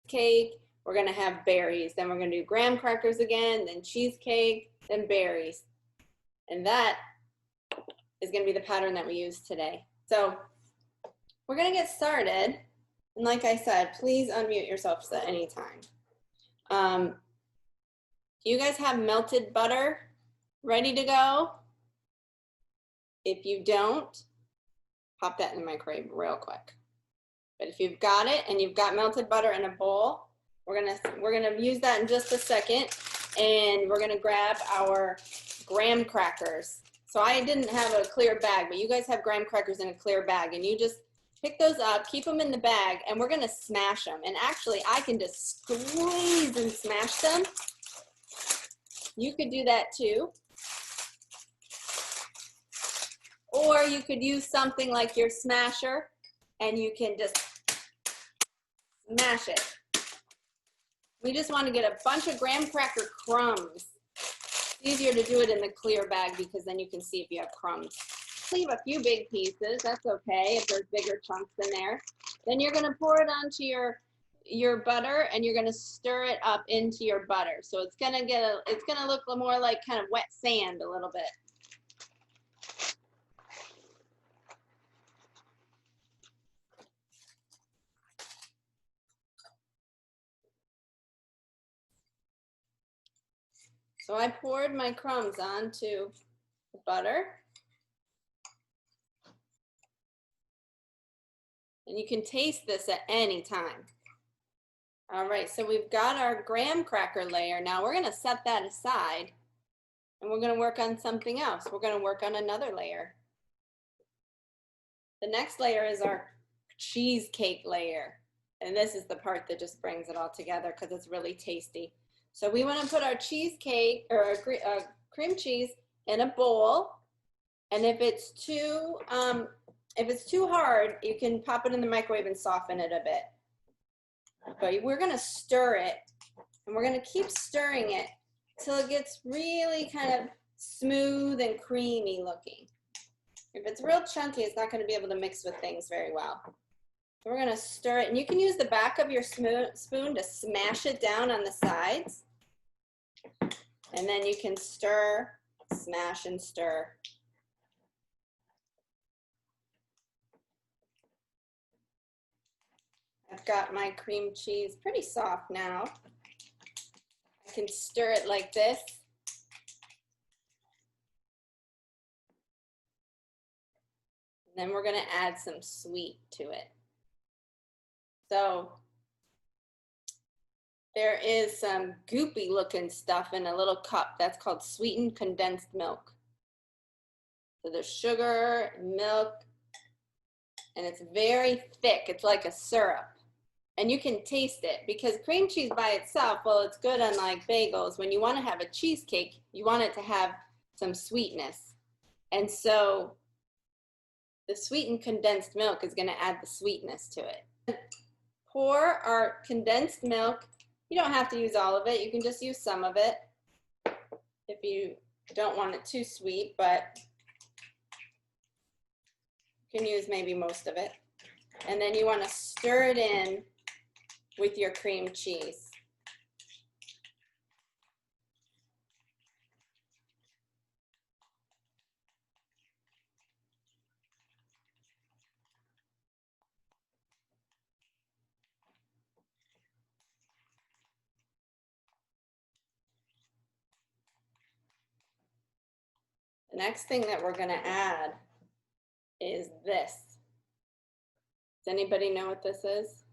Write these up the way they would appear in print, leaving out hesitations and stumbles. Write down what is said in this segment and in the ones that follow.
cake, we're gonna have berries. Then we're gonna do graham crackers again, then cheesecake, then berries. And that is gonna be the pattern that we use today. So we're gonna get started. And like I said, please unmute yourselves at any time. Do you guys have melted butter ready to go? If you don't, pop that in the microwave real quick. But if you've got it and you've got melted butter in a bowl, we're gonna use that in just a second, and we're gonna grab our graham crackers. So I didn't have a clear bag, but you guys have graham crackers in a clear bag, and you just pick those up, keep them in the bag, and we're gonna smash them. And actually, I can just squeeze and smash them. You could do that too. Or you could use something like your smasher, and you can just smash it. We just want to get a bunch of graham cracker crumbs. It's easier to do it in the clear bag because then you can see if you have crumbs. Leave a few big pieces, that's okay if there's bigger chunks in there. Then you're gonna pour it onto your butter, and you're gonna stir it up into your butter. So it's gonna look more like kind of wet sand a little bit. So I poured my crumbs onto the butter. And you can taste this at any time. All right, so we've got our graham cracker layer. Now we're gonna set that aside, and we're gonna work on something else. We're gonna work on another layer. The next layer is our cheesecake layer. And this is the part that just brings it all together because it's really tasty. So we want to put our cheesecake or our cream cheese in a bowl. And if it's too hard, you can pop it in the microwave and soften it a bit. But we're going to stir it, and we're going to keep stirring it till it gets really kind of smooth and creamy looking. If it's real chunky, it's not going to be able to mix with things very well. So we're going to stir it, and you can use the back of your spoon to smash it down on the sides. And then you can stir, smash, and stir. I've got my cream cheese pretty soft now. I can stir it like this. And then we're going to add some sweet to it. So there is some goopy looking stuff in a little cup. That's called sweetened condensed milk. So there's sugar, milk, and it's very thick. It's like a syrup. And you can taste it because cream cheese by itself, well, it's good on like bagels. When you want to have a cheesecake, you want it to have some sweetness. And so the sweetened condensed milk is going to add the sweetness to it. Pour our condensed milk. You don't have to use all of it. You can just use some of it if you don't want it too sweet, but you can use maybe most of it. And then you want to stir it in with your cream cheese. The next thing that we're going to add is this. Does anybody know what this is?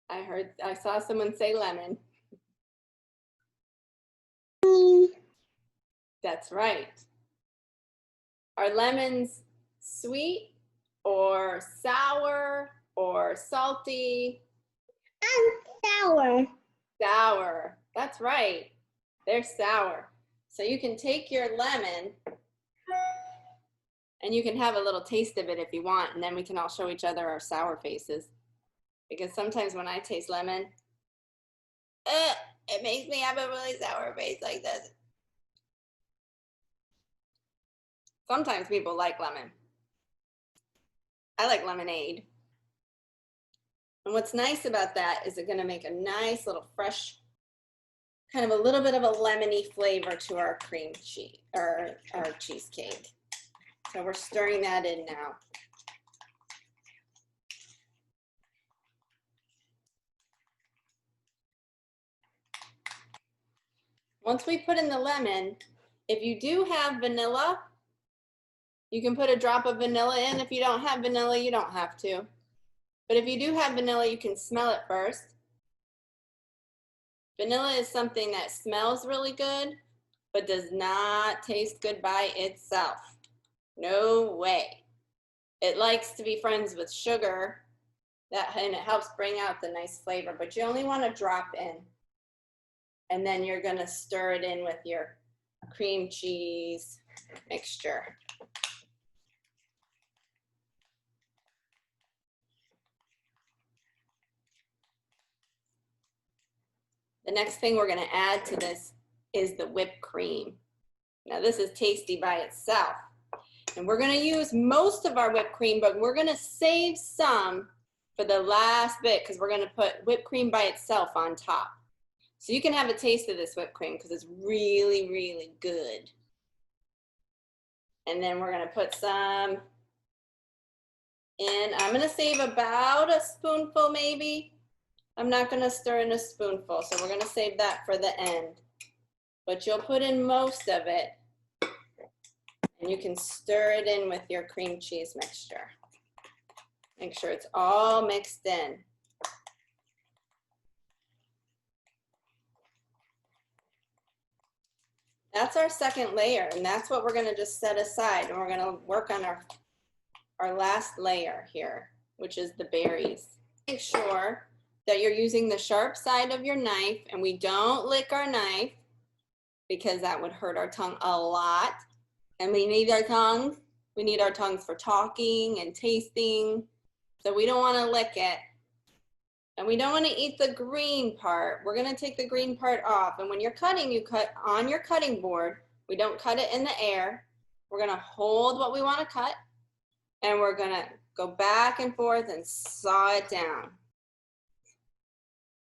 I saw someone say lemon. That's right. Are lemons sweet or sour or salty? Sour. Sour. That's right. They're sour. So you can take your lemon and you can have a little taste of it if you want, and then we can all show each other our sour faces. Because sometimes when I taste lemon, it makes me have a really sour face like this. Sometimes people like lemon. I like lemonade. And what's nice about that is it's gonna make a nice little fresh, kind of a little bit of a lemony flavor to our cream cheese, or our cheesecake. So we're stirring that in now. Once we put in the lemon, if you do have vanilla, you can put a drop of vanilla in. If you don't have vanilla, you don't have to. But if you do have vanilla, you can smell it first. Vanilla is something that smells really good, but does not taste good by itself. No way. It likes to be friends with sugar, and it helps bring out the nice flavor, but you only want to drop in. And then you're gonna stir it in with your cream cheese mixture. The next thing we're gonna add to this is the whipped cream. Now this is tasty by itself. And we're gonna use most of our whipped cream, but we're gonna save some for the last bit because we're gonna put whipped cream by itself on top. So you can have a taste of this whipped cream because it's really, really good. And then we're gonna put some in. I'm gonna save about a spoonful maybe. I'm not gonna stir in a spoonful, so we're gonna save that for the end. But you'll put in most of it, and you can stir it in with your cream cheese mixture. Make sure it's all mixed in. That's our second layer, and that's what we're gonna just set aside, and we're gonna work on our last layer here, which is the berries. Make sure that you're using the sharp side of your knife, and we don't lick our knife because that would hurt our tongue a lot. And we need our tongues. We need our tongues for talking and tasting. So we don't want to lick it. And we don't want to eat the green part. We're going to take the green part off. And when you're cutting, you cut on your cutting board. We don't cut it in the air. We're going to hold what we want to cut. And we're going to go back and forth and saw it down.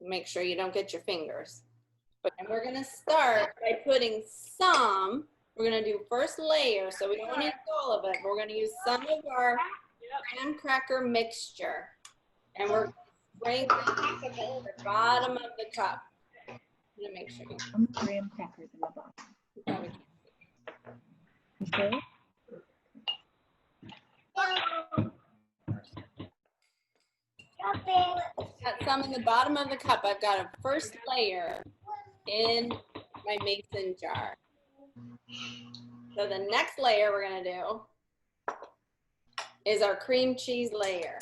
Make sure you don't get your fingers. And we're gonna start by putting some, we're gonna do first layer, so we don't wanna use all of it, but we're gonna use some of our graham cracker mixture. And we're gonna sprinkle at the bottom of the cup. I'm gonna make sure. Some graham crackers in the bottom. Okay. Got some in the bottom of the cup. I've got a first layer in my mason jar. So the next layer we're gonna do is our cream cheese layer.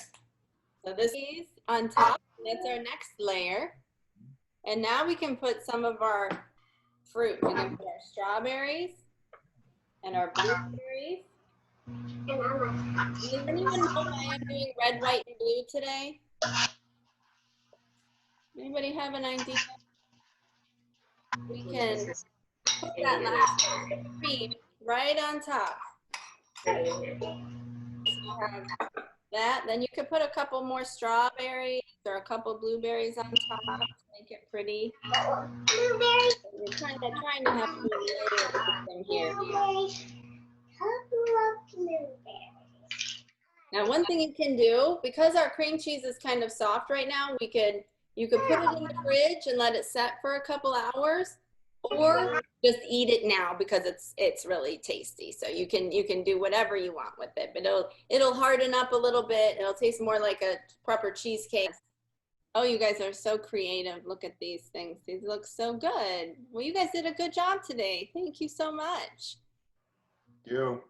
So this is on top, that's our next layer. And now we can put some of our fruit. We can put our strawberries and our blueberries. Does anyone know why I'm doing red, white, and blue today? Anybody have an idea? We can put that last cream right on top. So you have that. Then you could put a couple more strawberries or a couple blueberries on top to make it pretty. Blueberries. We're trying to have a layer system here. Now, one thing you can do, because our cream cheese is kind of soft right now, you could put it in the fridge and let it set for a couple hours, or just eat it now because it's really tasty. So you can do whatever you want with it, but it'll harden up a little bit. It'll taste more like a proper cheesecake. Oh, you guys are so creative. Look at these things. These look so good. Well, you guys did a good job today. Thank you so much. Thank you.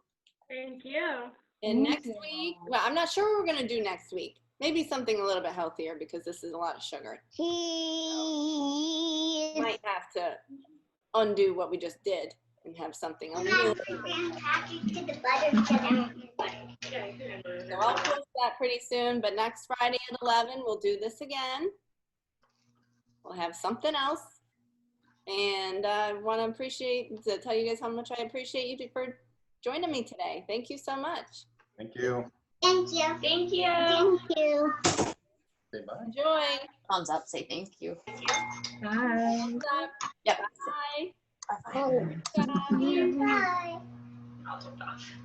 Thank you. And next week, well, I'm not sure what we're going to do next week. Maybe something a little bit healthier because this is a lot of sugar. Might have to undo what we just did and have something a little bit. So I'll post that pretty soon, but next Friday at 11, we'll do this again. We'll have something else. And I want to tell you guys how much I appreciate you for joining me today. Thank you so much. Thank you. Thank you. Thank you. Thank you. Say bye. Enjoy. Thumbs up, say thank you. Bye. Thumbs up. Yep. Bye. Bye. Bye. Bye.